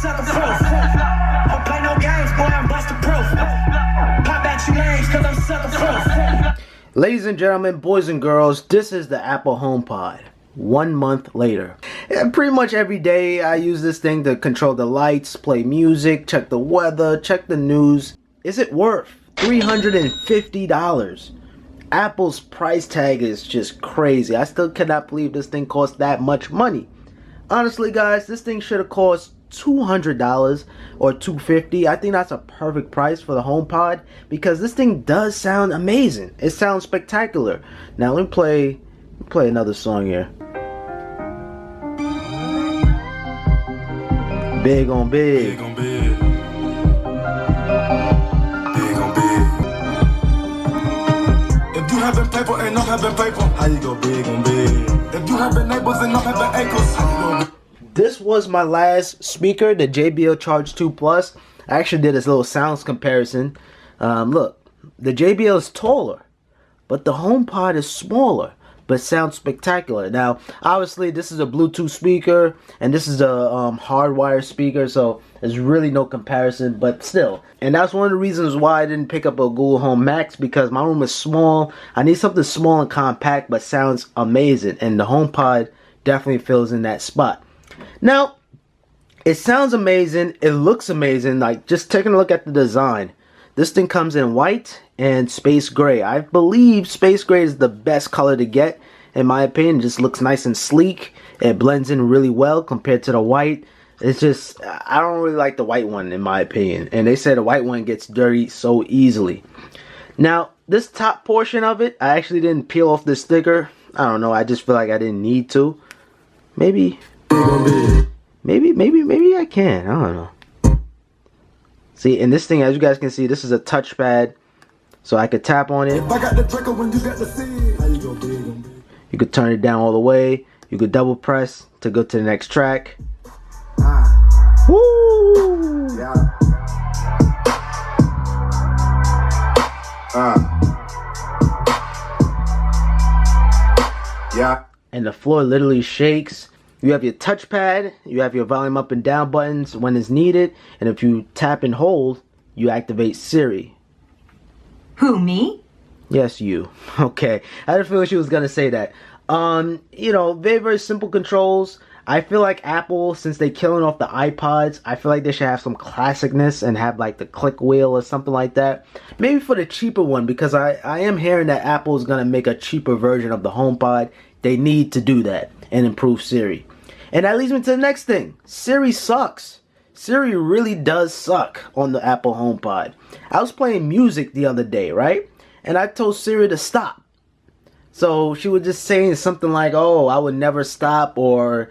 sucker proof. Don't play no games, boy, I'm busted proof. Pop at you lanes, cause I'm sucker proof. Ladies and gentlemen, boys and girls, this is the Apple HomePod. 1 month later. And pretty much every day I use this thing to control the lights, play music, check the weather, check the news. Is it worth $350? Apple's price tag is just crazy. I still cannot believe this thing costs that much money. Honestly, guys, this thing should have cost $200 or $250. I think that's a perfect price for the HomePod because this thing does sound amazing. It sounds spectacular. Now let me play another song here. Big on big. Big on big. Big on big. If you having paper and not having paper, how you go big on big? If you having neighbors and not having acres, how you go big? This was my last speaker, the JBL Charge 2 Plus. I actually did this little sounds comparison. Look, the JBL is taller, but the HomePod is smaller, but sounds spectacular. Now, obviously, this is a Bluetooth speaker, and this is a hardwire speaker, so there's really no comparison, but still. And that's one of the reasons why I didn't pick up a Google Home Max, because my room is small. I need something small and compact, but sounds amazing, and the HomePod definitely fills in that spot. Now, it sounds amazing, it looks amazing, like just taking a look at the design. This thing comes in white and space gray. I believe space gray is the best color to get, in my opinion. It just looks nice and sleek. It blends in really well compared to the white. It's just, I don't really like the white one, in my opinion. And they say the white one gets dirty so easily. Now, this top portion of it, I actually didn't peel off the sticker. I don't know, I just feel like I didn't need to. Maybe I can. I don't know. See, and this thing, as you guys can see, this is a touchpad, so I could tap on it. You could turn it down all the way. You could double press to go to the next track. Woo! Yeah. And the floor literally shakes. You have your touchpad, you have your volume up and down buttons when it's needed, and if you tap and hold, you activate Siri. Who, me? Yes, you. Okay, I had a feeling she was gonna say that. You know, very, very simple controls. I feel like Apple, since they're killing off the iPods, I feel like they should have some classicness and have like the click wheel or something like that. Maybe for the cheaper one, because I am hearing that Apple is gonna make a cheaper version of the HomePod. They need to do that and improve Siri. And that leads me to the next thing. Siri sucks. Siri really does suck on the Apple HomePod. I was playing music the other day, right? And I told Siri to stop. So she was just saying something like, "Oh, I would never stop," or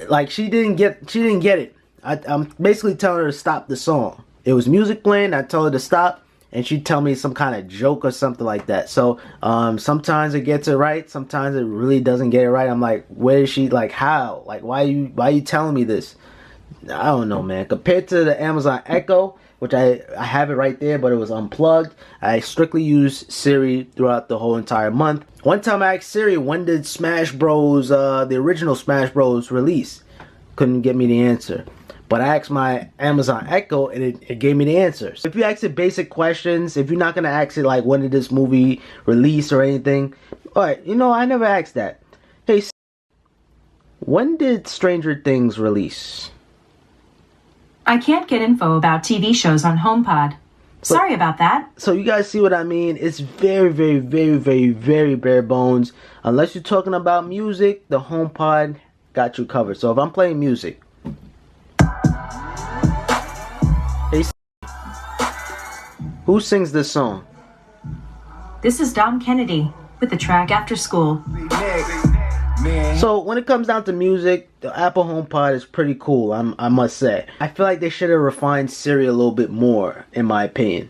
like she didn't get it. I'm basically telling her to stop the song. It was music playing. I told her to stop, and she'd tell me some kind of joke or something like that. So sometimes it gets it right, sometimes it really doesn't get it right. I'm like, where is she? Like, how? Like, why are you telling me this? I don't know, man. Compared to the Amazon Echo, which I have it right there, but it was unplugged. I strictly use Siri throughout the whole entire month. One time I asked Siri, when did Smash Bros, the original Smash Bros release? Couldn't get me the answer. But I asked my Amazon Echo and it gave me the answers. If you ask it basic questions, if you're not going to ask it like when did this movie release or anything. Alright, you know, I never asked that. Hey, when did Stranger Things release? I can't get info about TV shows on HomePod. Sorry about that. So you guys see what I mean? It's very, very, very, very, very bare bones. Unless you're talking about music, the HomePod got you covered. So if I'm playing music, hey, who sings this song? This is Dom Kennedy with the track After School. So when it comes down to music, the Apple HomePod is pretty cool, I must say. I feel like they should have refined Siri a little bit more, in my opinion.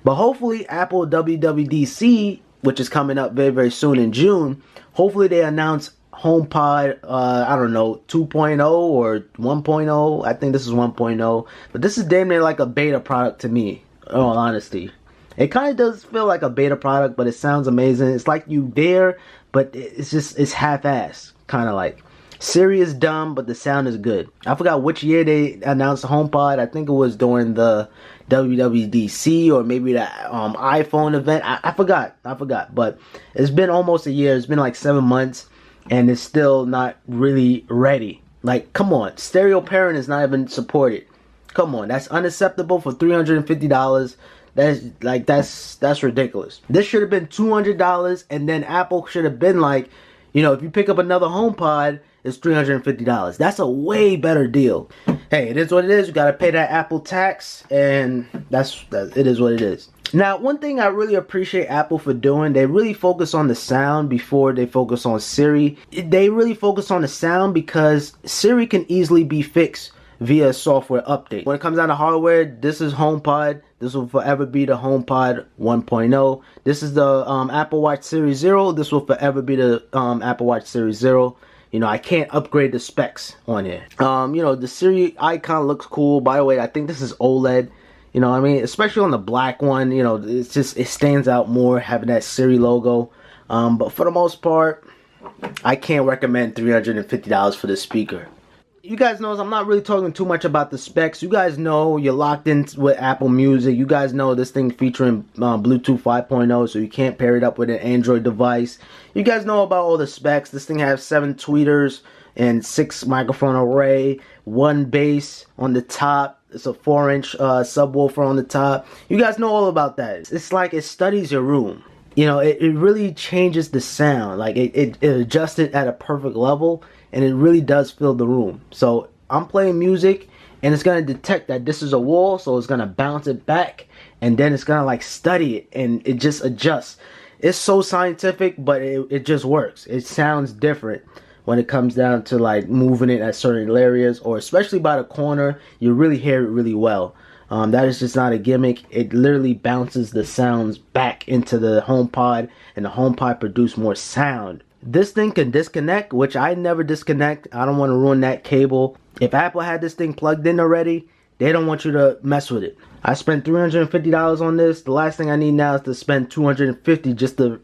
But hopefully Apple WWDC, which is coming up very, very soon in June, hopefully they announce HomePod, I don't know, 2.0 or 1.0. I think this is 1.0. But this is damn near like a beta product to me, in all honesty. It kind of does feel like a beta product, but it sounds amazing. It's like you there, but it's half-assed, kind of like. Siri is dumb, but the sound is good. I forgot which year they announced the HomePod. I think it was during the WWDC or maybe the iPhone event. I forgot. But it's been almost a year. It's been like 7 months, and it's still not really ready. Like, come on. Stereo pairing is not even supported. Come on. That's unacceptable for $350. That's ridiculous. This should have been $200, and then Apple should have been like, if you pick up another HomePod, it's $350. That's a way better deal. Hey, it is what it is. You gotta pay that Apple tax, and it is what it is. Now, one thing I really appreciate Apple for doing, they really focus on the sound before they focus on Siri. They really focus on the sound because Siri can easily be fixed via software update. When it comes down to hardware, this is HomePod. This will forever be the HomePod 1.0. This is the Apple Watch Series 0. This will forever be the Apple Watch Series 0. I can't upgrade the specs on it. The Siri icon looks cool. By the way, I think this is OLED. You know what I mean? Especially on the black one, it stands out more having that Siri logo. But for the most part, I can't recommend $350 for this speaker. You guys know I'm not really talking too much about the specs. You guys know you're locked in with Apple Music. You guys know this thing featuring Bluetooth 5.0, so you can't pair it up with an Android device. You guys know about all the specs. This thing has 7 tweeters and 6 microphone array, 1 bass on the top. It's a 4-inch subwoofer on the top. You guys know all about that. It's like it studies your room. It really changes the sound. Like it adjusts it at a perfect level, and it really does fill the room. So I'm playing music, and it's gonna detect that this is a wall, so it's gonna bounce it back, and then it's gonna like study it, and it just adjusts. It's so scientific, but it just works. It sounds different when it comes down to like moving it at certain areas, or especially by the corner. You really hear it really well. That is just not a gimmick. It literally bounces the sounds back into the HomePod, and the HomePod produces more sound. This thing can disconnect, which I never disconnect. I don't want to ruin that cable. If Apple had this thing plugged in already, they don't want you to mess with it. I spent $350 on this. The last thing I need now is to spend $250 just to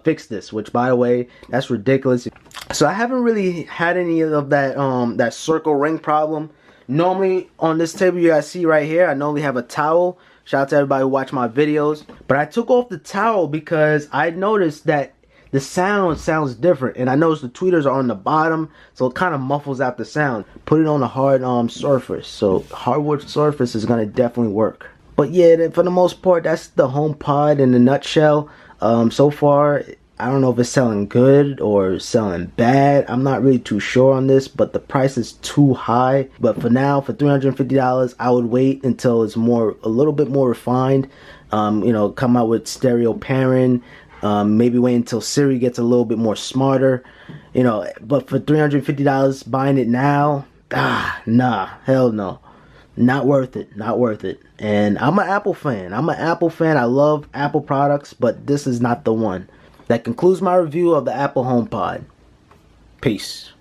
fix this, which, by the way, that's ridiculous. So I haven't really had any of that circle ring problem. Normally on this table you guys see right here, I normally have a towel. Shout out to everybody who watch my videos. But I took off the towel because I noticed that the sound sounds different, and I noticed the tweeters are on the bottom, so it kind of muffles out the sound. Put it on a hard surface, so hardwood surface is gonna definitely work. But yeah, for the most part, that's the HomePod in a nutshell. So far, I don't know if it's selling good or selling bad. I'm not really too sure on this, but the price is too high. But for now, for $350, I would wait until it's a little bit more refined. Come out with stereo pairing. Maybe wait until Siri gets a little bit more smarter. But for $350, buying it now, nah, hell no. Not worth it. Not worth it. And I'm an Apple fan. I love Apple products, but this is not the one. That concludes my review of the Apple HomePod. Peace.